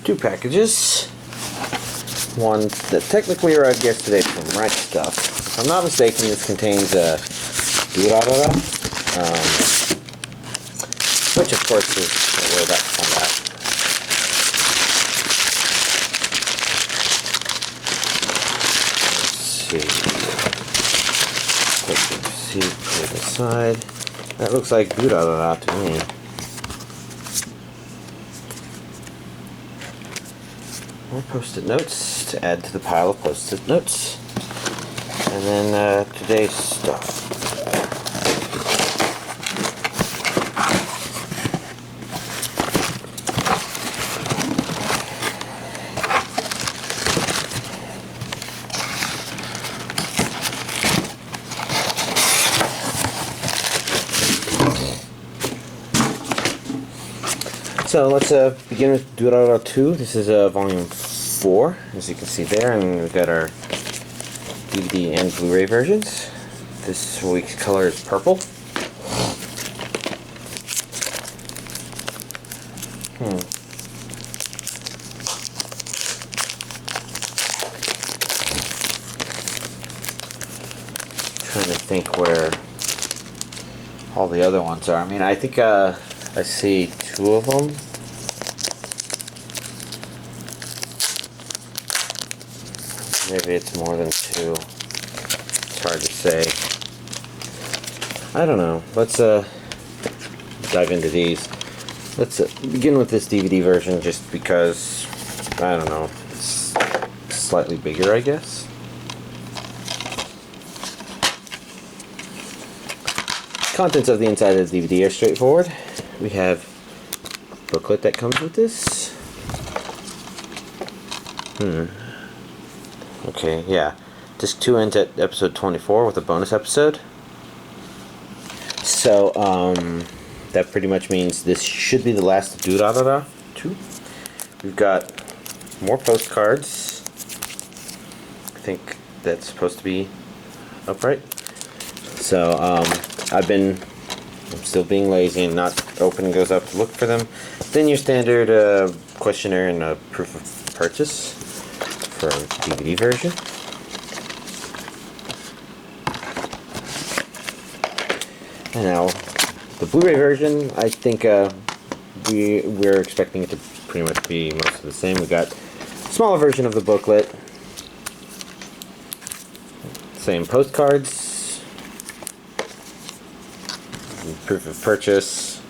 two packages. One that technically arrived yesterday from Right Stuff. If I'm not mistaken, this contains DuRaRaRa, which of course is where that comes out. Let's see. Put it aside. That looks like DuRaRaRa to me. More post-it notes to add to the pile of post-it notes. And then today's stuff. So let's begin with DuRaRaRa 2. This is volume 4, as you can see there, and we've got our DVD and Blu-ray versions. This week's color is purple. Trying to think where all the other ones are. I mean, I think I see two of them. Maybe it's more than two. It's hard to say. I don't know. Let's dive into these. Let's begin with this DVD version just because, I don't know, it's slightly bigger, I guess. Contents of the inside of the DVD are straightforward. We have a booklet that comes with this. Okay, yeah. Disc 2 ends at episode 24 with a bonus episode. So, that pretty much means this should be the last of DuRaRaRa 2. We've got more postcards. I think that's supposed to be upright. So, I'm still being lazy and not opening those up to look for them. Then your standard questionnaire and a proof of purchase for DVD version. And now the Blu-ray version, I think we're expecting it to pretty much be most of the same. We got a smaller version of the booklet, same postcards, proof of purchase,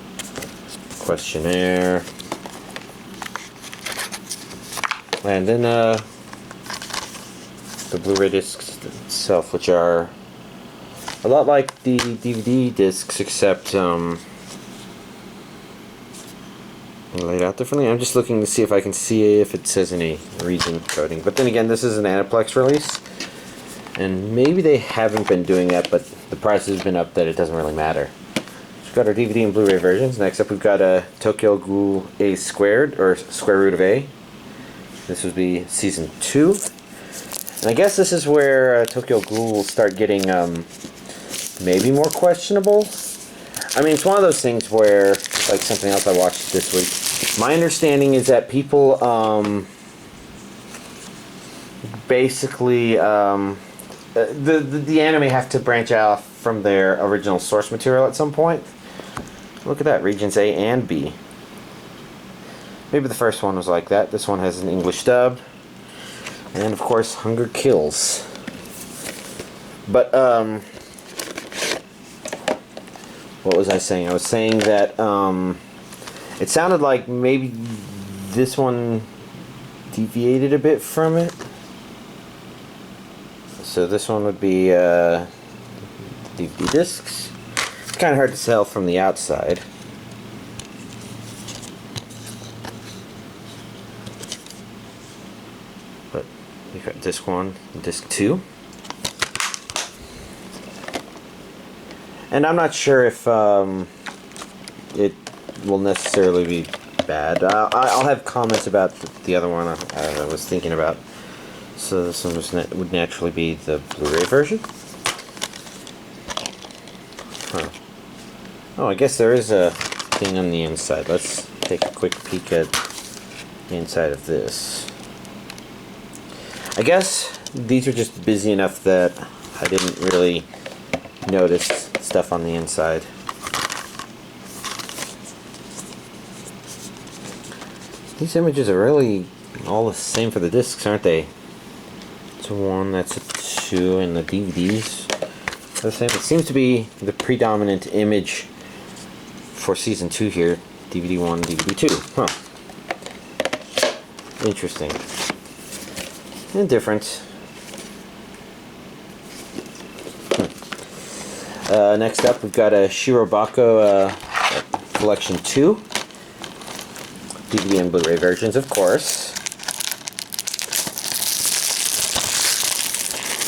questionnaire, and then the Blu-ray discs itself, which are a lot like the DVD discs, except laid out differently. I'm just looking to see if I can see if it says any region coding. But then again, this is an Aniplex release, and maybe they haven't been doing that, but the price has been up that it doesn't really matter. So we've got our DVD and Blu-ray versions. Next up, we've got a Tokyo Ghoul A squared, or square root of A. This would be season 2. And I guess this is where Tokyo Ghoul will start getting maybe more questionable. I mean, it's one of those things where, like something else I watched this week, my understanding is that people basically the anime have to branch off from their original source material at some point. Look at that, regions A and B. Maybe the first one was like that. This one has an English dub. And of course, Hunger Kills. But, what was I saying? I was saying that, it sounded like maybe this one deviated a bit from it. So this one would be, DVD discs. It's kind of hard to tell from the outside. But we've got disc 1 and disc 2. And I'm not sure if it will necessarily be bad. I'll have comments about the other one I was thinking about. So this one would naturally be the Blu-ray version. Huh. Oh, I guess there is a thing on the inside. Let's take a quick peek at the inside of this. I guess these are just busy enough that I didn't really notice stuff on the inside. These images are really all the same for the discs, aren't they? It's a 1, that's a 2, and the DVDs are the same. It seems to be the predominant image for season 2 here. DVD 1, DVD 2. Huh. Interesting. And different. Next up, we've got a Shirobako Collection 2. DVD and Blu-ray versions, of course.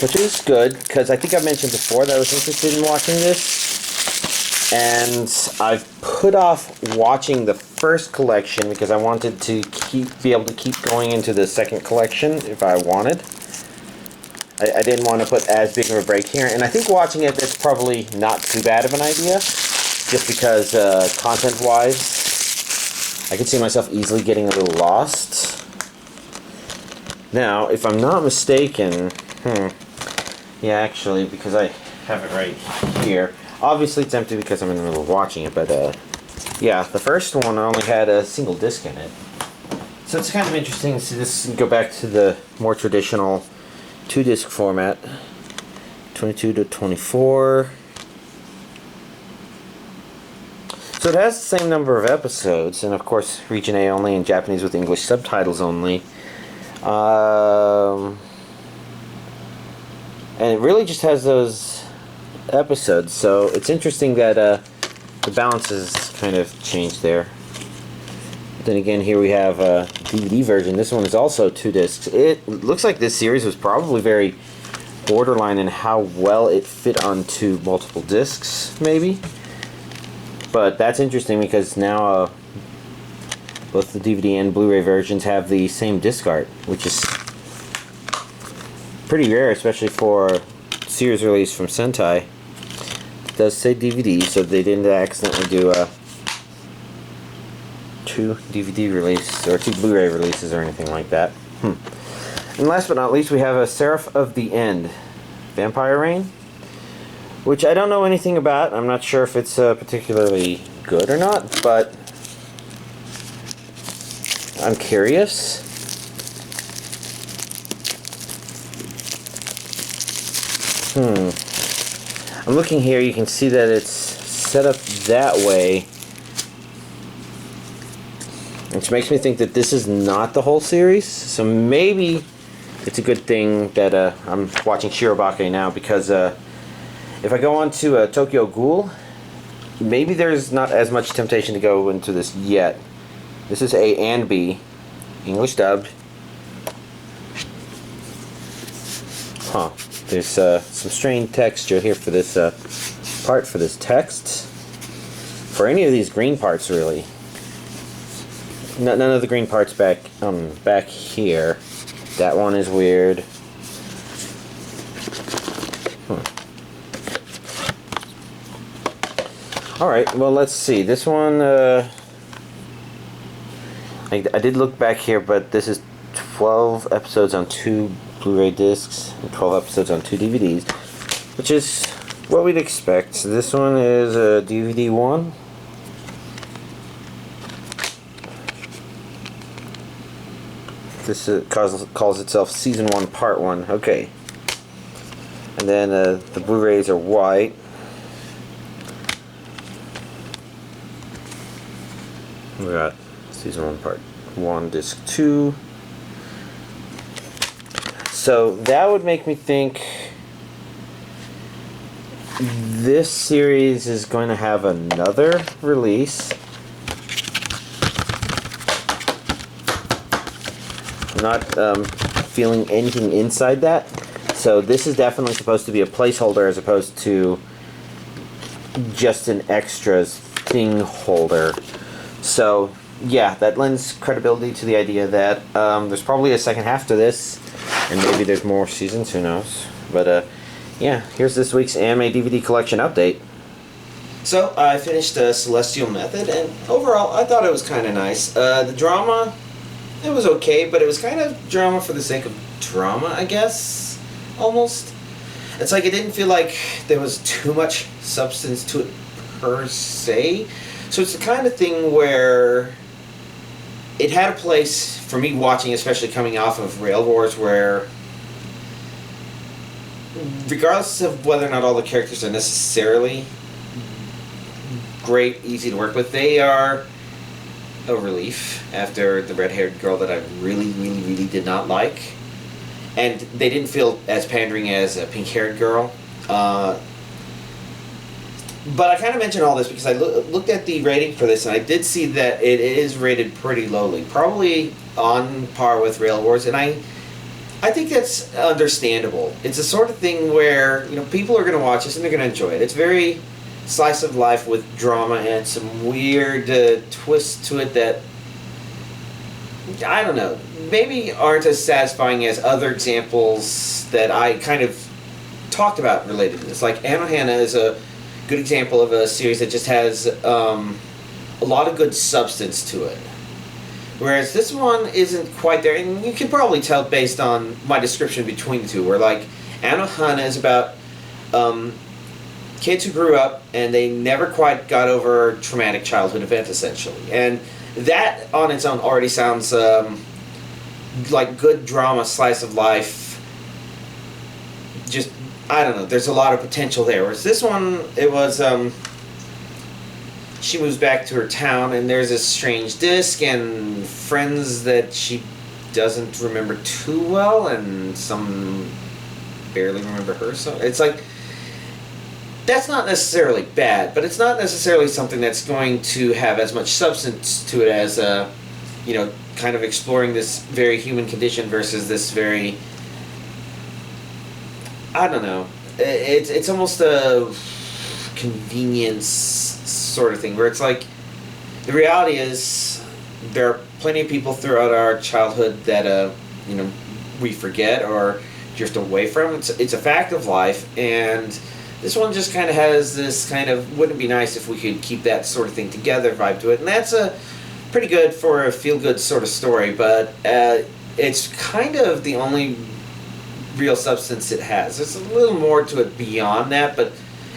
Which is good, because I think I mentioned before that I was interested in watching this. And I've put off watching the first collection because I wanted to be able to keep going into the second collection if I wanted. I didn't want to put as big of a break here, and I think watching it, that's probably not too bad of an idea, just because content-wise, I could see myself easily getting a little lost. Now, if I'm not mistaken, yeah, actually, because I have it right here. Obviously, it's empty because I'm in the middle of watching it, but yeah, the first one only had a single disc in it. So it's kind of interesting to see this go back to the more traditional 2-disc format, 22 to 24. So it has the same number of episodes, and of course region A only, and Japanese with English subtitles only. And it really just has those episodes, so it's interesting that the balance is kind of changed there. Then again, here we have a DVD version. This one is also 2 discs. It looks like this series was probably very borderline in how well it fit onto multiple discs, maybe. But that's interesting because now both the DVD and Blu-ray versions have the same disc art, which is pretty rare, especially for a series release from Sentai. It does say DVD, so they didn't accidentally do a 2 DVD release or 2 Blu-ray releases or anything like that. And last but not least, we have a Seraph of the End Vampire Reign, which I don't know anything about. I'm not sure if it's particularly good or not, but I'm curious. I'm looking here, you can see that it's set up that way, which makes me think that this is not the whole series. So maybe it's a good thing that I'm watching Shirobako now, because if I go on to Tokyo Ghoul, maybe there's not as much temptation to go into this yet. This is A and B, English dubbed. There's some strange texture here for this part, for this text. For any of these green parts, really. None of the green parts back here. That one is weird. Alright, well, let's see. This one, I did look back here, but this is 12 episodes on 2 Blu-ray discs and 12 episodes on 2 DVDs, which is what we'd expect. So this one is DVD 1. This calls itself Season 1 Part 1. Okay. And then the Blu-rays are white. We got Season 1 Part 1 Disc 2. So that would make me think this series is going to have another release. I'm not feeling anything inside that. So this is definitely supposed to be a placeholder as opposed to just an extras thing holder. So yeah, that lends credibility to the idea that there's probably a second half to this, and maybe there's more seasons, who knows. But yeah, here's this week's anime DVD collection update. So I finished Celestial Method, and overall I thought it was kind of nice. The drama it was okay, but it was kind of drama for the sake of drama, I guess, almost. It's like it didn't feel like there was too much substance to it per se. So it's the kind of thing where it had a place for me watching, especially coming off of Rail Wars, where regardless of whether or not all the characters are necessarily great, easy to work with, they are a relief after the red-haired girl that I really, really, really did not like. And they didn't feel as pandering as a pink-haired girl. But I kind of mentioned all this because I looked at the rating for this, and I did see that it is rated pretty lowly. Probably on par with Rail Wars, and I think that's understandable. It's the sort of thing where, you know, people are going to watch this and they're going to enjoy it. It's very slice of life with drama and some weird twists to it that, I don't know, maybe aren't as satisfying as other examples that I kind of talked about related to this. Like Anohana is a good example of a series that just has a lot of good substance to it. Whereas this one isn't quite there, and you can probably tell based on my description between the two, where like Anohana is about kids who grew up and they never quite got over a traumatic childhood event, essentially. And that on its own already sounds like good drama, slice of life. Just, I don't know, there's a lot of potential there. Whereas this one, it was, she moves back to her town and there's this strange disc and friends that she doesn't remember too well, and some barely remember her. So it's like, that's not necessarily bad, but it's not necessarily something that's going to have as much substance to it as, you know, kind of exploring this very human condition versus this very, I don't know, it's almost a convenience sort of thing, where it's like, the reality is, there are plenty of people throughout our childhood that, you know, we forget or drift away from. It's a fact of life, and this one just kind of has this kind of, wouldn't it be nice if we could keep that sort of thing together vibe to it, and that's a pretty good for a feel-good sort of story, but it's kind of the only real substance it has. There's a little more to it beyond that, but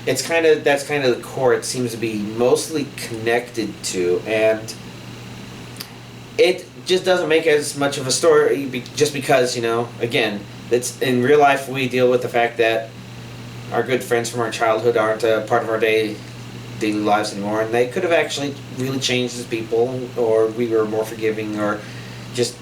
it's kind of, that's kind of the core it seems to be mostly connected to, and it just doesn't make as much of a story just because, you know, again, it's in real life we deal with the fact that our good friends from our childhood aren't a part of our daily lives anymore, and they could have actually really changed as people, or we were more forgiving, or just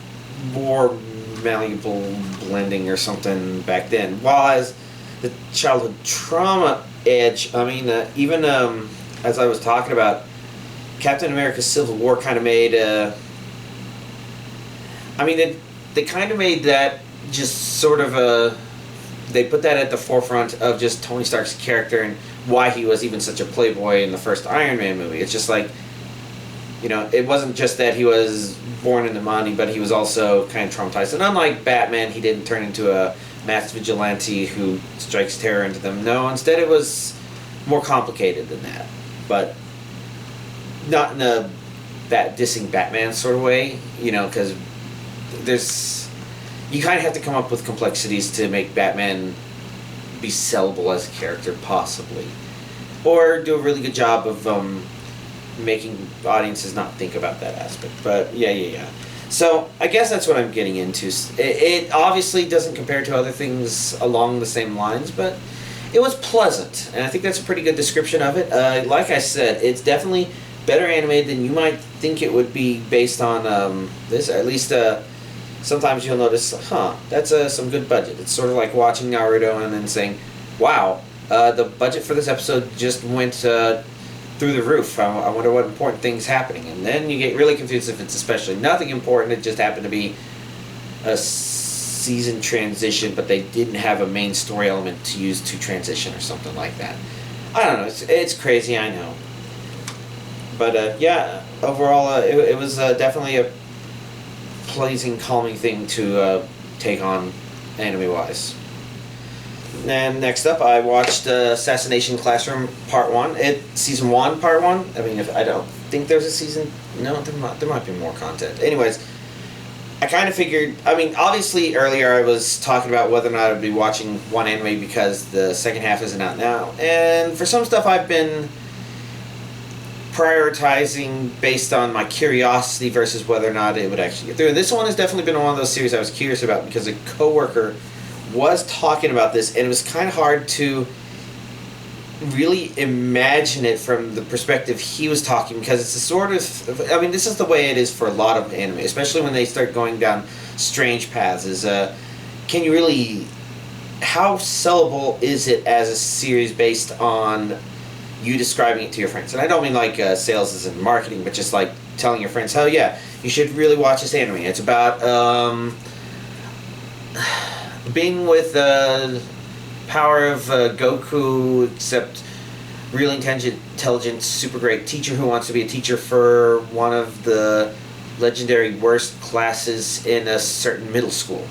more malleable blending or something back then. While as the childhood trauma edge, I mean, even as I was talking about, Captain America Civil War kind of made, I mean, they kind of made that just sort of a, they put that at the forefront of just Tony Stark's character and why he was even such a playboy in the first Iron Man movie. It's just like, you know, it wasn't just that he was born into money, but he was also kind of traumatized. And unlike Batman, he didn't turn into a mass vigilante who strikes terror into them. No, instead it was more complicated than that. But not in a dissing Batman sort of way, you know, because there's, you kind of have to come up with complexities to make Batman be sellable as a character, possibly. Or do a really good job of making audiences not think about that aspect. But yeah. So I guess that's what I'm getting into. It obviously doesn't compare to other things along the same lines, but it was pleasant. And I think that's a pretty good description of it. Like I said, it's definitely better animated than you might think it would be based on this. At least sometimes you'll notice, that's some good budget. It's sort of like watching Naruto and then saying, wow, the budget for this episode just went through the roof. I wonder what important thing's happening. And then you get really confused if it's especially nothing important. It just happened to be a season transition, but they didn't have a main story element to use to transition or something like that. I don't know. It's crazy, I know. But yeah, overall, it was definitely a pleasing, calming thing to take on anime-wise. And next up, I watched Assassination Classroom Part 1. Season 1, Part 1. I mean, I don't think there's a season. No, there might be more content. Anyways, I kind of figured, I mean, obviously earlier I was talking about whether or not I'd be watching one anime because the second half isn't out now. And for some stuff I've been prioritizing based on my curiosity versus whether or not it would actually get through. And this one has definitely been one of those series I was curious about because a coworker was talking about this, and it was kind of hard to really imagine it from the perspective he was talking, because it's a sort of, I mean, this is the way it is for a lot of anime, especially when they start going down strange paths, is can you really, how sellable is it as a series based on you describing it to your friends? And I don't mean like sales as in marketing, but just like telling your friends, oh yeah, you should really watch this anime. It's about being with the power of Goku, except really intelligent, super great teacher who wants to be a teacher for one of the legendary worst classes in a certain middle school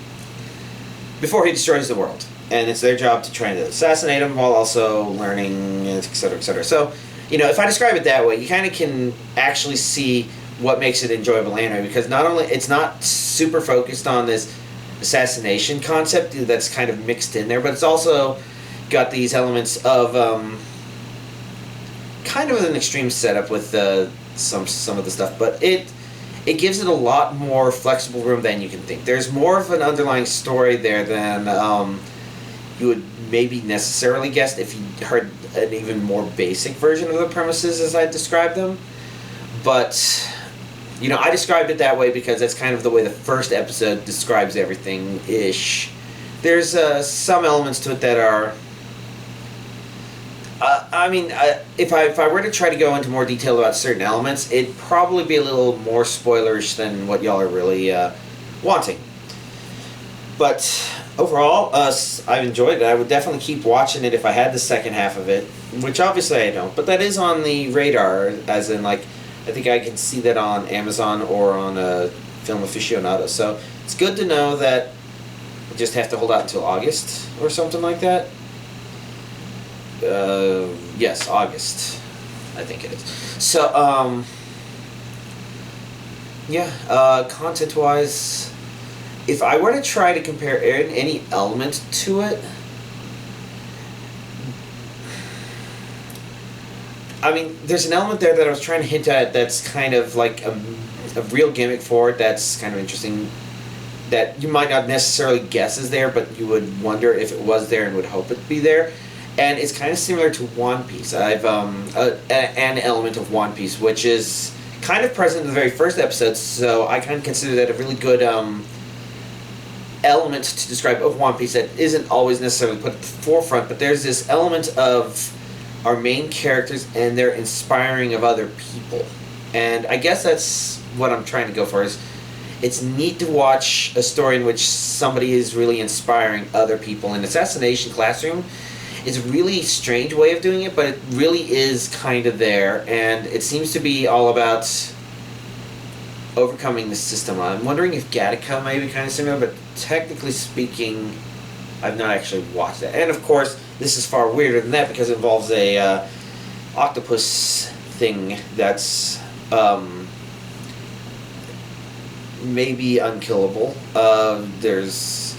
before he destroys the world. And it's their job to try to assassinate him while also learning, etc., etc. So, you know, if I describe it that way, you kind of can actually see what makes it enjoyable anime, because not only, it's not super focused on this assassination concept that's kind of mixed in there, but it's also got these elements of kind of an extreme setup with some of the stuff, but it gives it a lot more flexible room than you can think. There's more of an underlying story there than you would maybe necessarily guess if you heard an even more basic version of the premises as I described them. But, you know, I described it that way because that's kind of the way the first episode describes everything-ish. There's some elements to it that are... I mean, if I were to try to go into more detail about certain elements, it'd probably be a little more spoilerish than what y'all are really wanting. But overall, I've enjoyed it. I would definitely keep watching it if I had the second half of it, which obviously I don't. But that is on the radar, as in, like, I think I can see that on Amazon or on Film Aficionado. So it's good to know that I just have to hold out until August or something like that. Yes, August, I think it is. So, yeah, content-wise, if I were to try to compare any element to it, I mean, there's an element there that I was trying to hint at that's kind of like a real gimmick for it that's kind of interesting, that you might not necessarily guess is there, but you would wonder if it was there and would hope it'd be there. And it's kind of similar to One Piece. I've an element of One Piece, which is kind of present in the very first episode, so I kind of consider that a really good element to describe of One Piece that isn't always necessarily put at the forefront, but there's this element of our main characters and their inspiring of other people. And I guess that's what I'm trying to go for, is it's neat to watch a story in which somebody is really inspiring other people. And Assassination Classroom is a really strange way of doing it, but it really is kind of there, and it seems to be all about overcoming the system. I'm wondering if Gattaca may be kind of similar, but technically speaking, I've not actually watched that. And of course, this is far weirder than that because it involves a octopus thing that's maybe unkillable. There's...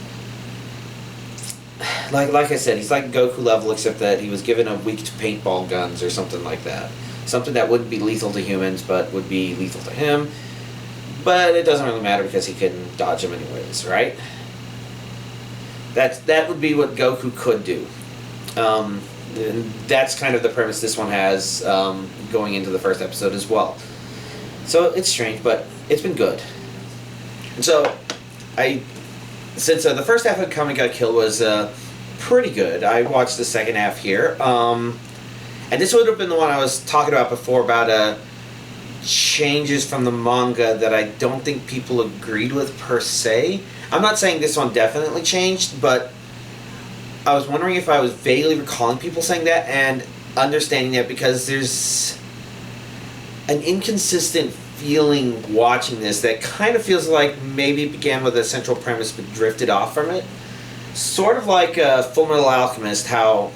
Like I said, he's like Goku level, except that he was given a weak to paintball guns or something like that. Something that wouldn't be lethal to humans, but would be lethal to him. But it doesn't really matter because he can dodge them anyways, right? That would be what Goku could do. And that's kind of the premise this one has going into the first episode as well. So it's strange, but it's been good. And so, since the first half of Come and Got Killed was pretty good, I watched the second half here. And this would have been the one I was talking about before, about changes from the manga that I don't think people agreed with per se. I'm not saying this one definitely changed, but I was wondering if I was vaguely recalling people saying that and understanding that, because there's an inconsistent feeling watching this that kind of feels like maybe it began with a central premise but drifted off from it. Sort of like Full Metal Alchemist, how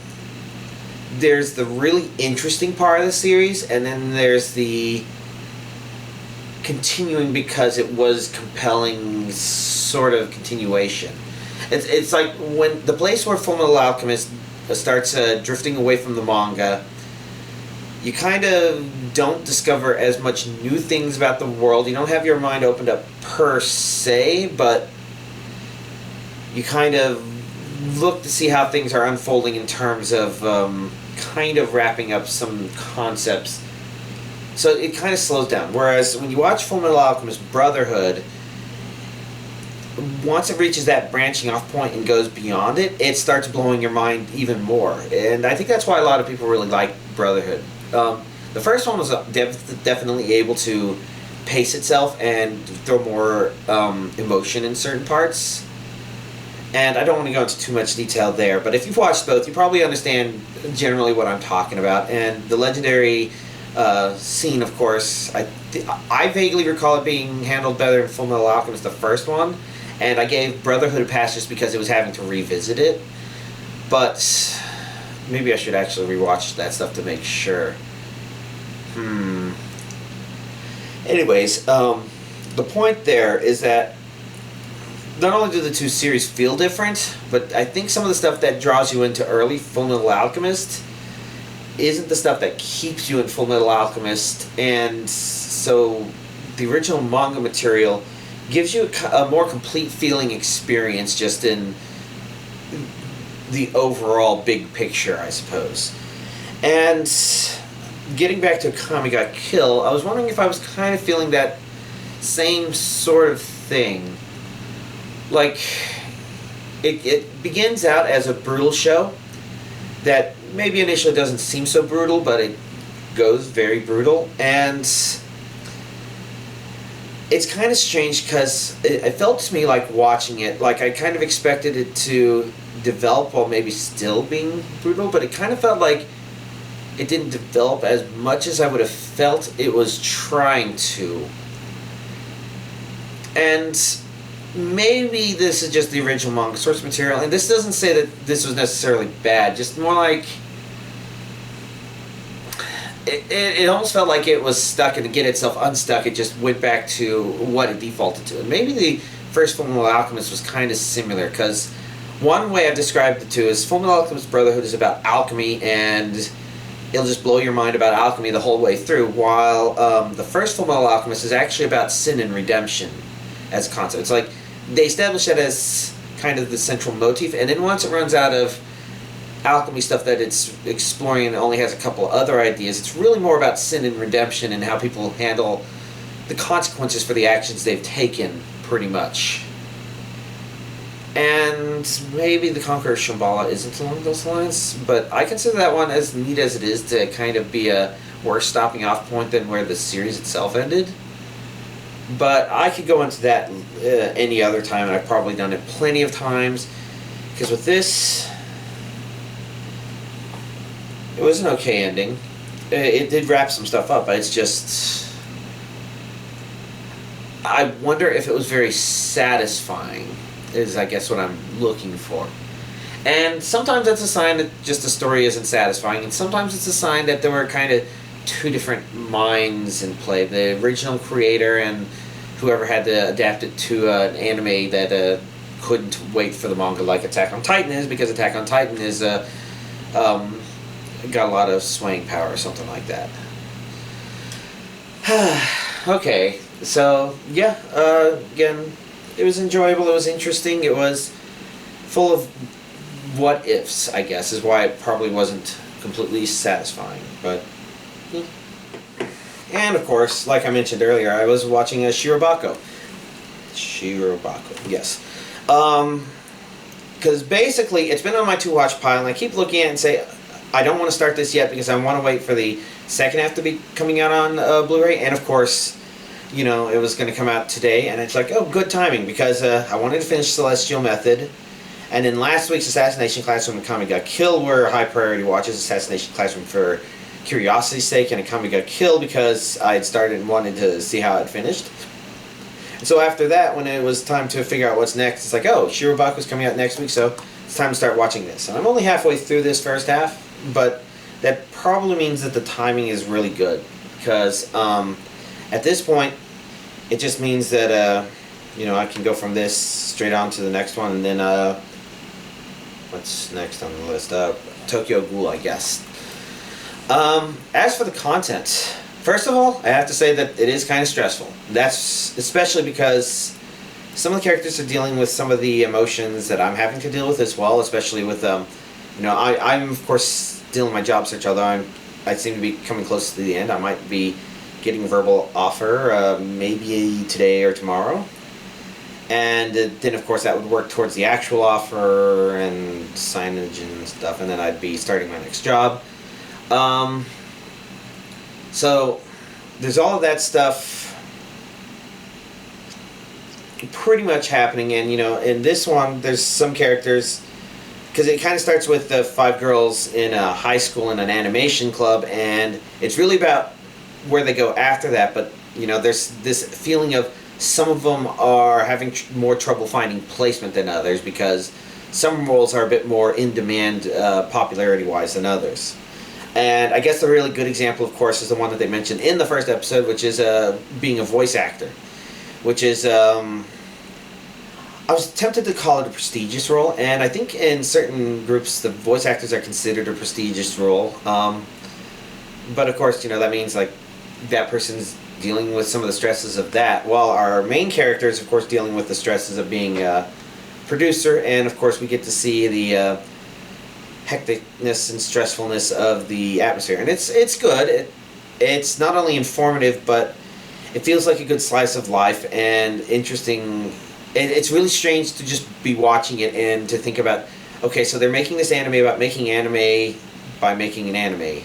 there's the really interesting part of the series and then there's the continuing because it was compelling sort of continuation. It's like when the place where Fullmetal Alchemist starts drifting away from the manga, you kind of don't discover as much new things about the world. You don't have your mind opened up per se, but you kind of look to see how things are unfolding in terms of kind of wrapping up some concepts. So it kind of slows down. Whereas when you watch Fullmetal Alchemist Brotherhood, once it reaches that branching off point and goes beyond it, it starts blowing your mind even more. And I think that's why a lot of people really like Brotherhood. The first one was definitely able to pace itself and throw more emotion in certain parts. And I don't want to go into too much detail there, but if you've watched both, you probably understand generally what I'm talking about. And the legendary scene, of course, I vaguely recall it being handled better in Fullmetal Alchemist, the first one, and I gave Brotherhood a pass just because it was having to revisit it. But maybe I should actually rewatch that stuff to make sure. Anyways, the point there is that not only do the two series feel different, but I think some of the stuff that draws you into early Fullmetal Alchemist isn't the stuff that keeps you in Fullmetal Alchemist, and so the original manga material gives you a more complete feeling experience just in the overall big picture, I suppose. And getting back to Akame ga Kill, I was wondering if I was kind of feeling that same sort of thing. Like, it begins out as a brutal show that maybe initially doesn't seem so brutal, but it goes very brutal. And it's kind of strange because it felt to me like watching it, like I kind of expected it to develop while maybe still being brutal, but it kind of felt like it didn't develop as much as I would have felt it was trying to. And maybe this is just the original manga source material, and this doesn't say that this was necessarily bad, just more like it almost felt like it was stuck, and to get itself unstuck, it just went back to what it defaulted to. And maybe the first Fullmetal Alchemist was kind of similar, because one way I've described the two is Fullmetal Alchemist Brotherhood is about alchemy, and it'll just blow your mind about alchemy the whole way through, while the first Fullmetal Alchemist is actually about sin and redemption as a concept. It's like they establish that as kind of the central motif, and then once it runs out of alchemy stuff that it's exploring and only has a couple other ideas, it's really more about sin and redemption and how people handle the consequences for the actions they've taken, pretty much. And maybe The Conqueror of Shambhala isn't along those lines, but I consider that one, as neat as it is, to kind of be a worse stopping off point than where the series itself ended. But I could go into that any other time, and I've probably done it plenty of times, because with this, it was an okay ending. It did wrap some stuff up, but it's just, I wonder if it was very satisfying, is I guess what I'm looking for. And sometimes that's a sign that just the story isn't satisfying, and sometimes it's a sign that there were kind of two different minds in play. The original creator and whoever had to adapt it to an anime that couldn't wait for the manga, like Attack on Titan is, because Attack on Titan is got a lot of swaying power or something like that. Okay, so yeah, again, it was enjoyable, it was interesting, it was full of what ifs, I guess, is why it probably wasn't completely satisfying, but and of course, like I mentioned earlier, I was watching Shirobako, yes, because basically it's been on my to-watch pile, and I keep looking at it and say, I don't want to start this yet because I want to wait for the second half to be coming out on Blu-ray, and of course, you know, it was going to come out today, and it's like, oh, good timing, because I wanted to finish Celestial Method, and then last week's Assassination Classroom and Akame ga Kill were high priority watches. Assassination Classroom for curiosity's sake, and Akame ga Kill because I had started and wanted to see how it finished. And so after that, when it was time to figure out what's next, it's like, oh, Shirobako's coming out next week, so it's time to start watching this. And I'm only halfway through this first half, but that probably means that the timing is really good, because at this point, it just means that you know, I can go from this straight on to the next one, and then what's next on the list? Tokyo Ghoul, I guess. As for the content, first of all, I have to say that it is kind of stressful. That's especially because some of the characters are dealing with some of the emotions that I'm having to deal with as well, especially with, you know, I'm of course still in my job search, although I seem to be coming close to the end. I might be getting a verbal offer, maybe today or tomorrow. And then, of course, that would work towards the actual offer and signage and stuff, and then I'd be starting my next job. So there's all of that stuff pretty much happening, and you know, in this one, there's some characters, because it kind of starts with the 5 girls in a high school in an animation club, and it's really about where they go after that. But you know, there's this feeling of some of them are having more trouble finding placement than others, because some roles are a bit more in demand popularity-wise than others. And I guess the really good example, of course, is the one that they mentioned in the first episode, which is being a voice actor. Which is, I was tempted to call it a prestigious role, and I think in certain groups the voice actors are considered a prestigious role. But of course, you know, that means like that person's dealing with some of the stresses of that, while our main character is, of course, dealing with the stresses of being a producer, and of course we get to see the hecticness and stressfulness of the atmosphere. And it's good. It's not only informative, but it feels like a good slice of life and interesting. It's really strange to just be watching it and to think about, okay, so they're making this anime about making anime by making an anime.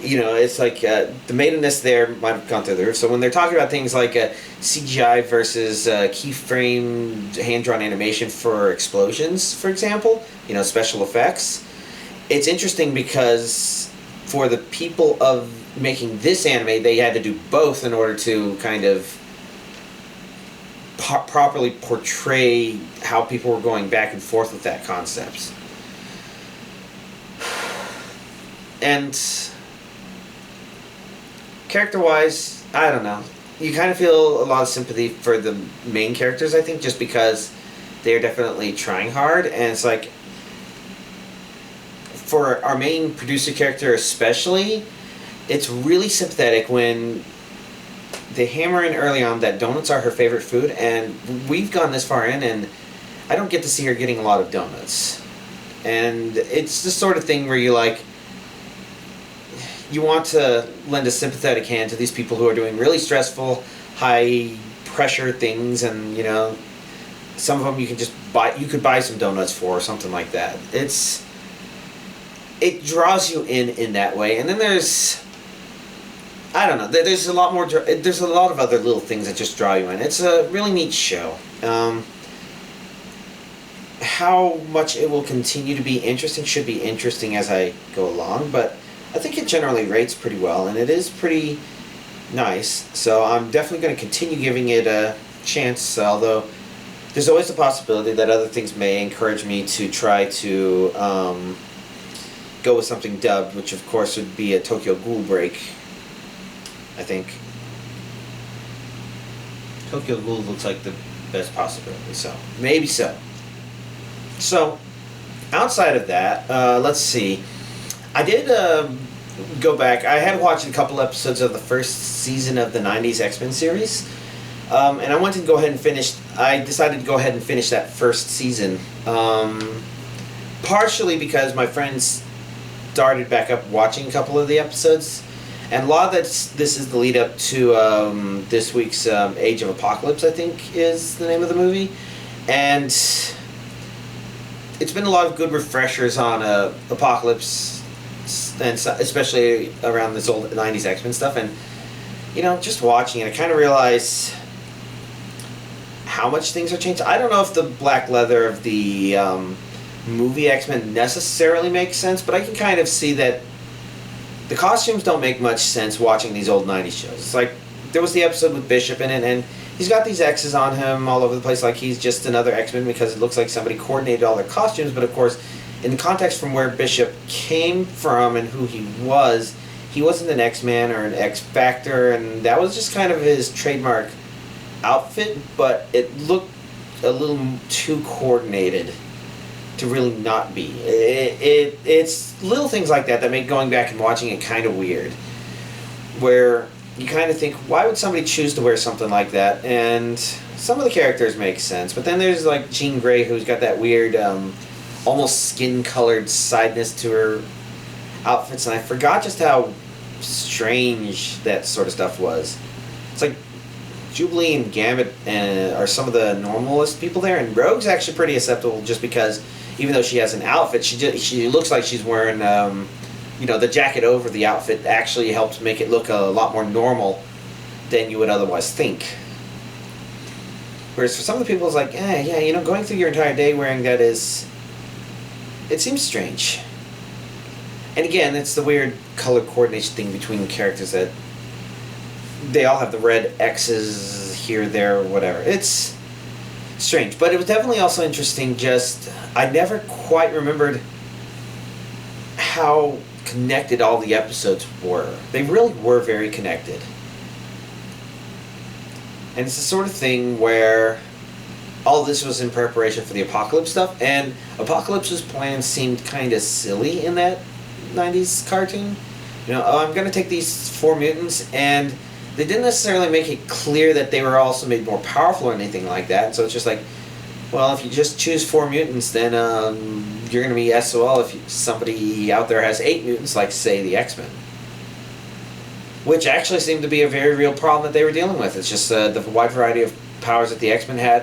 You know, it's like the matedness there might have gone through the roof. So when they're talking about things like CGI versus keyframe hand-drawn animation for explosions, for example, you know, special effects, it's interesting because for the people of making this anime, they had to do both in order to kind of properly portray how people were going back and forth with that concept. And character-wise, I don't know. You kind of feel a lot of sympathy for the main characters, I think, just because they're definitely trying hard. And it's like, for our main producer character especially, it's really sympathetic when they hammer in early on that donuts are her favorite food, and we've gone this far in, and I don't get to see her getting a lot of donuts. And it's the sort of thing where you like, you want to lend a sympathetic hand to these people who are doing really stressful, high-pressure things, and, you know, some of them you can just buy, you could buy some donuts for or something like that. It draws you in that way. And then there's, I don't know, there's a lot more, there's a lot of other little things that just draw you in. It's a really neat show. How much it will continue to be interesting should be interesting as I go along, but I think it generally rates pretty well, and it is pretty nice, so I'm definitely going to continue giving it a chance, although there's always the possibility that other things may encourage me to try to go with something dubbed, which of course would be a Tokyo Ghoul break, I think. Tokyo Ghoul looks like the best possibility, so maybe so. So, outside of that, let's see. I did go back. I had watched a couple episodes of the first season of the 90s X-Men series. And I went to go ahead and finish. I decided to go ahead and finish that first season. Partially because my friends started back up watching a couple of the episodes. And a lot of this is the lead up to this week's Age of Apocalypse, I think is the name of the movie. And it's been a lot of good refreshers on Apocalypse, and especially around this old 90s X-Men stuff. And, you know, just watching it, I kind of realized how much things are changed. I don't know if the black leather of the movie X-Men necessarily makes sense, but I can kind of see that the costumes don't make much sense watching these old 90s shows. It's like, there was the episode with Bishop in it, and he's got these X's on him all over the place like he's just another X-Men because it looks like somebody coordinated all their costumes, but of course, in the context from where Bishop came from and who he was he wasn't an X-Man or an X-Factor, and that was just kind of his trademark outfit, but it looked a little too coordinated to really not be. It's little things like that that make going back and watching it kind of weird, where you kind of think, why would somebody choose to wear something like that? And some of the characters make sense, but then there's like Jean Grey, who's got that weird, almost skin-colored sideness to her outfits, and I forgot just how strange that sort of stuff was. It's like Jubilee and Gambit are some of the normalist people there, and Rogue's actually pretty acceptable just because even though she has an outfit, she looks like she's wearing, the jacket over the outfit actually helps make it look a lot more normal than you would otherwise think. Whereas for some of the people, it's like, going through your entire day wearing that it seems strange. And again, it's the weird color coordination thing between the characters that they all have the red X's here, there, whatever. It's strange, but it was definitely also interesting. I never quite remembered how connected all the episodes were. They really were very connected. And it's the sort of thing where all this was in preparation for the Apocalypse stuff, and Apocalypse's plan seemed kind of silly in that 90s cartoon. I'm going to take these 4 mutants, and they didn't necessarily make it clear that they were also made more powerful or anything like that. So it's just like, well, if you just choose 4 mutants, then you're going to be SOL if somebody out there has 8 mutants, like, say, the X-Men. Which actually seemed to be a very real problem that they were dealing with. It's just the wide variety of powers that the X-Men had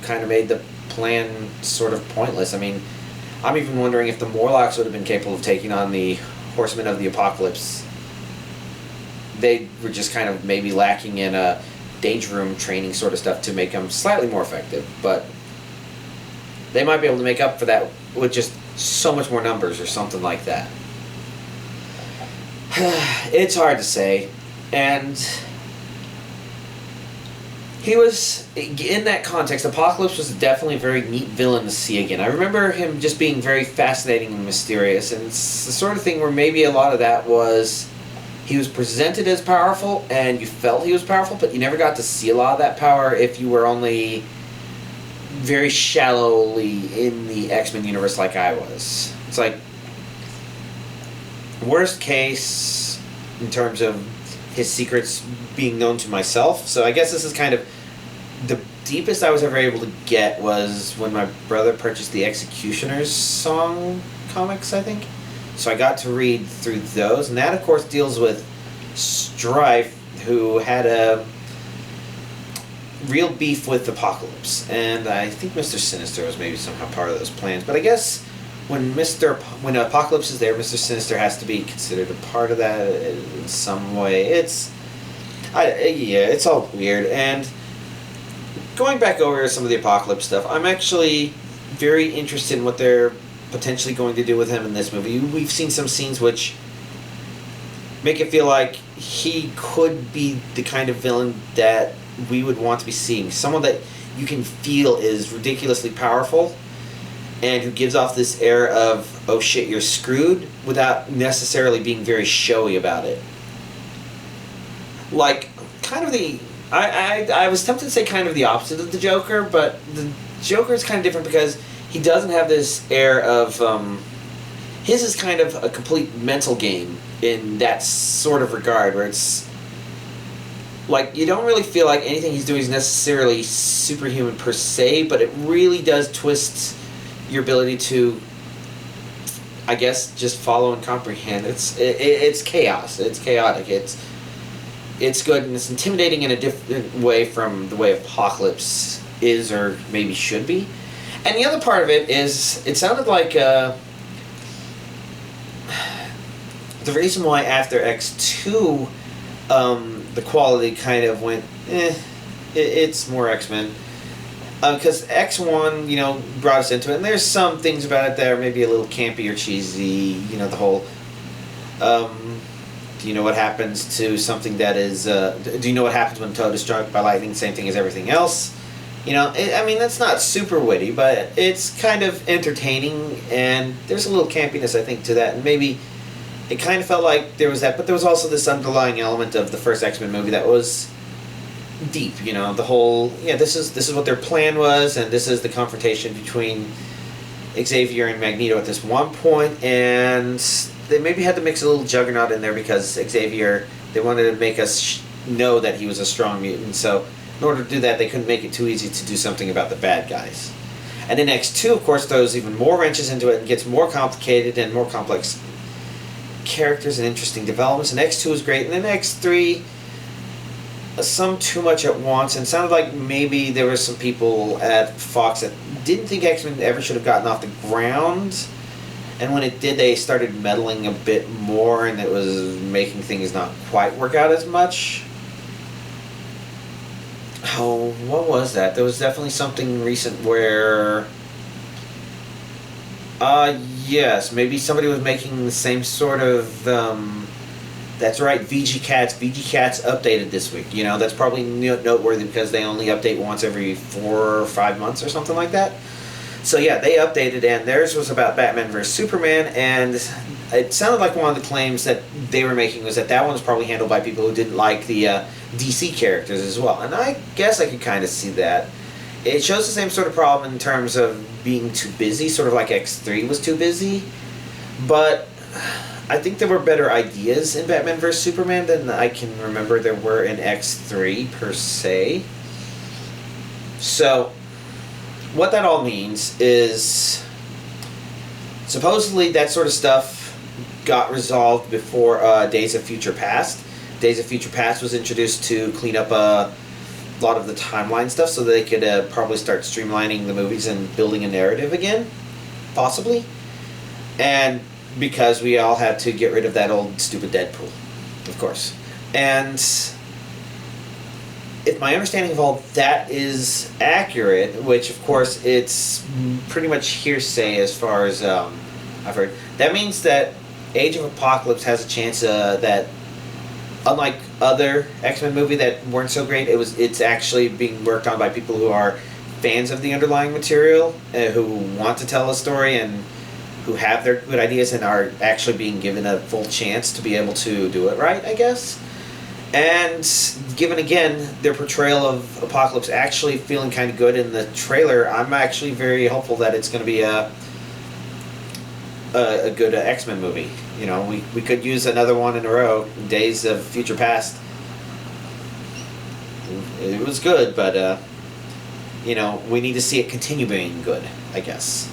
kind of made the plan sort of pointless. I mean, I'm even wondering if the Morlocks would have been capable of taking on the Horsemen of the Apocalypse. They were just kind of maybe lacking in a danger room training sort of stuff to make them slightly more effective, but they might be able to make up for that with just so much more numbers or something like that. It's hard to say, and he was, in that context, Apocalypse was definitely a very neat villain to see again. I remember him just being very fascinating and mysterious, and it's the sort of thing where maybe a lot of that was he was presented as powerful, and you felt he was powerful, but you never got to see a lot of that power if you were only very shallowly in the X-Men universe like I was. It's like, worst case in terms of his secrets being known to myself. So I guess this is kind of the deepest I was ever able to get was when my brother purchased the Executioner's Song comics, I think. So I got to read through those, and that of course deals with Strife, who had a real beef with Apocalypse, and I think Mr. Sinister was maybe somehow part of those plans. But I guess when Apocalypse is there, Mr. Sinister has to be considered a part of that in some way. It's all weird. And going back over some of the Apocalypse stuff, I'm actually very interested in what they're potentially going to do with him in this movie. We've seen some scenes which make it feel like he could be the kind of villain that we would want to be seeing. Someone that you can feel is ridiculously powerful and who gives off this air of, oh shit, you're screwed, without necessarily being very showy about it. Like, kind of the... I was tempted to say kind of the opposite of the Joker, but the Joker is kind of different because he doesn't have this air of... his is kind of a complete mental game in that sort of regard, where it's... like, you don't really feel like anything he's doing is necessarily superhuman per se, but it really does twist your ability to, I guess, just follow and comprehend. It's chaos. It's chaotic. It's good, and it's intimidating in a different way from the way Apocalypse is or maybe should be. And the other part of it is, it sounded like the reason why after X2 the quality kind of went, it's more X-Men. Because X1, brought us into it, and there's some things about it that are maybe a little campy or cheesy, the whole, do you know what happens to something that is, do you know what happens when Toad is struck by lightning? Same thing as everything else. That's not super witty, but it's kind of entertaining, and there's a little campiness, I think, to that, and maybe it kind of felt like there was that, but there was also this underlying element of the first X-Men movie that was deep. You know, the whole this is what their plan was, and this is the confrontation between Xavier and Magneto at this one point, and they maybe had to mix a little Juggernaut in there because Xavier, they wanted to make us know that he was a strong mutant, so in order to do that, they couldn't make it too easy to do something about the bad guys. And then X2, of course, throws even more wrenches into it and gets more complicated and more complex characters and interesting developments. And X2 is great, and then X3, some too much at once, and it sounded like maybe there were some people at Fox that didn't think X-Men ever should have gotten off the ground. And when it did, they started meddling a bit more, and it was making things not quite work out as much. Oh, what was that? There was definitely something recent where... yes, maybe somebody was making the same sort of... that's right, VG Cats. VG Cats updated this week. You know, that's probably noteworthy because they only update once every 4 or 5 months or something like that. So yeah, they updated, and theirs was about Batman vs. Superman, and it sounded like one of the claims that they were making was that one was probably handled by people who didn't like the DC characters as well. And I guess I could kind of see that. It shows the same sort of problem in terms of being too busy, sort of like X3 was too busy. But I think there were better ideas in Batman vs. Superman than I can remember there were in X3 per se. So what that all means is supposedly that sort of stuff got resolved before Days of Future Past. Days of Future Past was introduced to clean up a lot of the timeline stuff so that they could probably start streamlining the movies and building a narrative again, possibly. And because we all had to get rid of that old stupid Deadpool, of course. And if my understanding of all that is accurate, which of course it's pretty much hearsay as far as I've heard, that means that Age of Apocalypse has a chance that, unlike other X-Men movie that weren't so great, it's actually being worked on by people who are fans of the underlying material, who want to tell a story and who have their good ideas and are actually being given a full chance to be able to do it right, I guess. And given again their portrayal of Apocalypse actually feeling kind of good in the trailer, I'm actually very hopeful that it's going to be a good X-Men movie. You know, we could use another one in a row. Days of Future Past. It was good, but you know, we need to see it continue being good, I guess.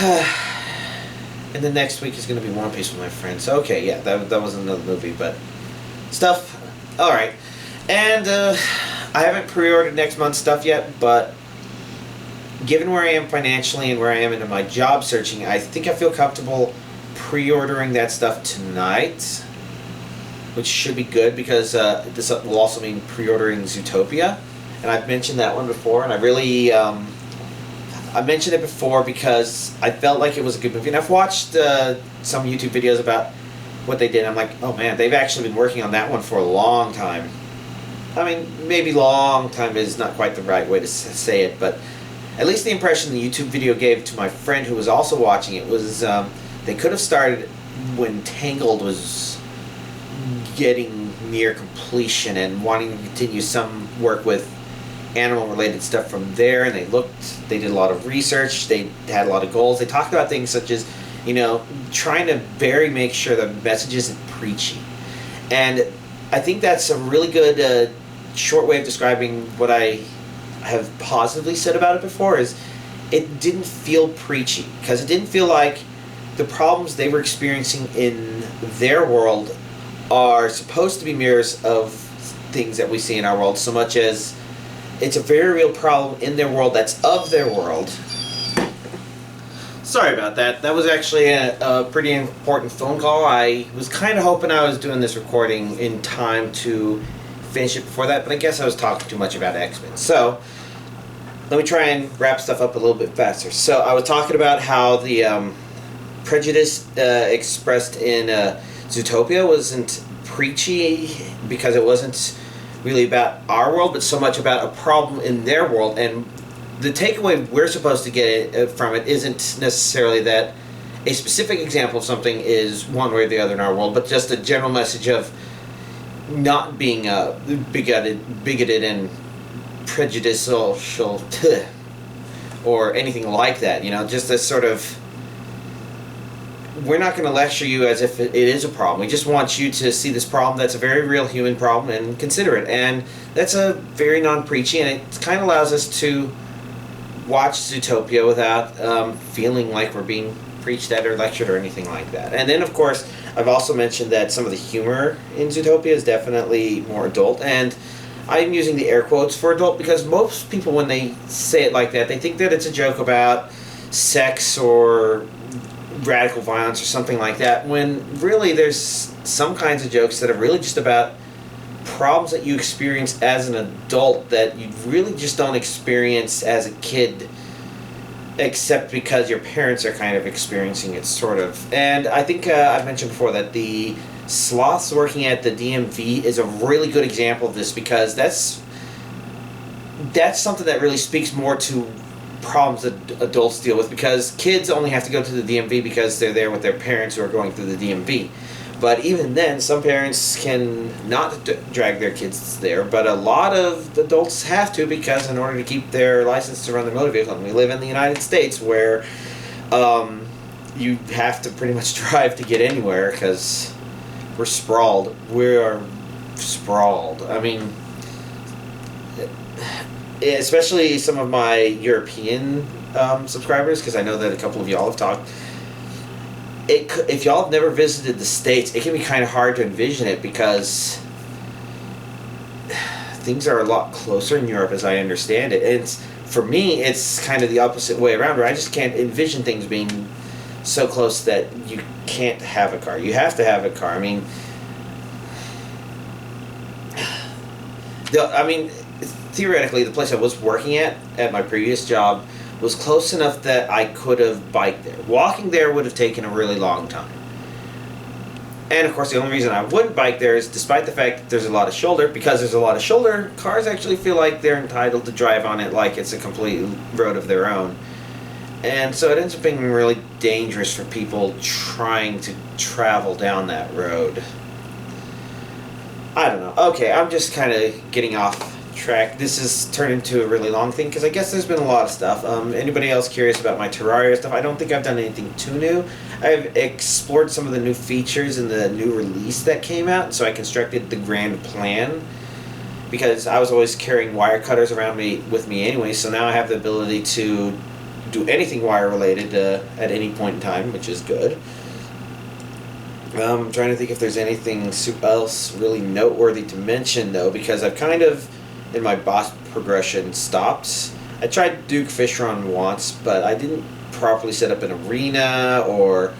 And then next week is going to be One Piece with my friends. Okay, yeah, that was another movie, but stuff. All right, and I haven't pre-ordered next month's stuff yet, but given where I am financially and where I am into my job searching, I think I feel comfortable pre-ordering that stuff tonight, which should be good because this will also mean pre-ordering Zootopia, and I've mentioned that one before, and I really I mentioned it before because I felt like it was a good movie, and I've watched some YouTube videos about what they did. I'm like, oh man, they've actually been working on that one for a long time. I mean, maybe long time is not quite the right way to say it, but at least the impression the YouTube video gave to my friend who was also watching it was they could have started when Tangled was getting near completion and wanting to continue some work with animal-related stuff from there, and they did a lot of research, they had a lot of goals. They talked about things such as, you know, trying to make sure the message isn't preachy. And I think that's a really good short way of describing what I have positively said about it before, is it didn't feel preachy, because it didn't feel like the problems they were experiencing in their world are supposed to be mirrors of things that we see in our world, so much as it's a very real problem in their world that's of their world. Sorry about that. That was actually a pretty important phone call. I was kind of hoping I was doing this recording in time to finish it before that, but I guess I was talking too much about X-Men. So, let me try and wrap stuff up a little bit faster. So, I was talking about how the prejudice expressed in Zootopia wasn't preachy because it wasn't really about our world, but so much about a problem in their world. And the takeaway we're supposed to get from it isn't necessarily that a specific example of something is one way or the other in our world, but just a general message of not being bigoted and prejudicial or anything like that. You know, just this sort of, we're not going to lecture you as if it is a problem. We just want you to see this problem that's a very real human problem and consider it. And that's a very non-preachy, and it kind of allows us to watch Zootopia without feeling like we're being preached at or lectured or anything like that. And then, of course, I've also mentioned that some of the humor in Zootopia is definitely more adult, and I'm using the air quotes for adult because most people, when they say it like that, they think that it's a joke about sex or radical violence or something like that, when really there's some kinds of jokes that are really just about problems that you experience as an adult that you really just don't experience as a kid, except because your parents are kind of experiencing it, sort of. And I think I've mentioned before that the sloths working at the DMV is a really good example of this, because that's something that really speaks more to problems that adults deal with, because kids only have to go to the DMV because they're there with their parents who are going through the DMV. But even then, some parents can not drag their kids there, but a lot of adults have to, because in order to keep their license to run their motor vehicle, and we live in the United States where you have to pretty much drive to get anywhere, because we're sprawled. We are sprawled. I mean, especially some of my European subscribers, because I know that a couple of y'all have talked. If y'all have never visited the States, it can be kind of hard to envision it, because things are a lot closer in Europe, as I understand it. And for me, it's kind of the opposite way around, where I just can't envision things being so close that you can't have a car. You have to have a car. I mean, theoretically, the place I was working at my previous job, was close enough that I could have biked there. Walking there would have taken a really long time. And of course, the only reason I wouldn't bike there is, despite the fact that there's a lot of shoulder, because there's a lot of shoulder, cars actually feel like they're entitled to drive on it like it's a complete road of their own. And so it ends up being really dangerous for people trying to travel down that road. I don't know. Okay, I'm just kind of getting off track. This has turned into a really long thing, because I guess there's been a lot of stuff. Anybody else curious about my Terraria stuff? I don't think I've done anything too new. I've explored some of the new features in the new release that came out, so I constructed the grand plan, because I was always carrying wire cutters around with me anyway, so now I have the ability to do anything wire related at any point in time, which is good. I'm trying to think if there's anything else really noteworthy to mention, though, because I've kind of, in my boss progression, stopped. I tried Duke Fishron once, but I didn't properly set up an arena or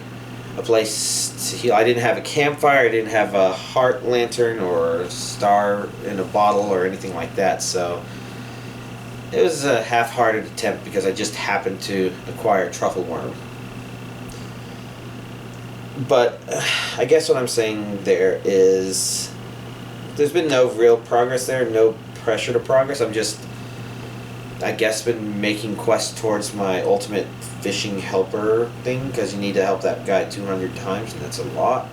a place to heal. I didn't have a campfire, I didn't have a heart lantern or a star in a bottle or anything like that, so it was a half-hearted attempt, because I just happened to acquire Truffle Worm. But I guess what I'm saying there is there's been no real progress there, no pressure to progress. I'm just, I guess, been making quests towards my ultimate fishing helper thing, because you need to help that guy 200 times, and that's a lot.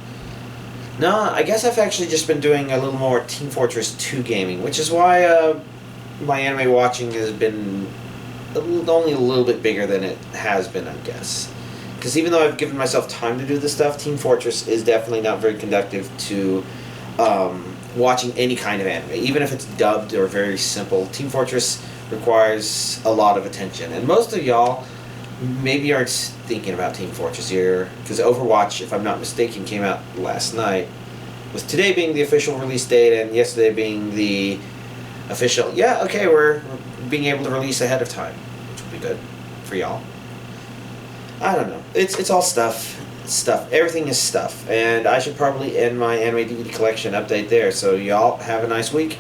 No, I guess I've actually just been doing a little more Team Fortress 2 gaming, which is why my anime watching has been only a little bit bigger than it has been, I guess. Because even though I've given myself time to do this stuff, Team Fortress is definitely not very conductive to watching any kind of anime, even if it's dubbed or very simple. Team Fortress requires a lot of attention, and most of y'all maybe aren't thinking about Team Fortress here, because Overwatch, if I'm not mistaken, came out last night, with today being the official release date and yesterday being the official, we're being able to release ahead of time, which will be good for y'all. I don't know. It's all stuff. Everything is stuff. And I should probably end my anime DVD collection update there. So y'all have a nice week.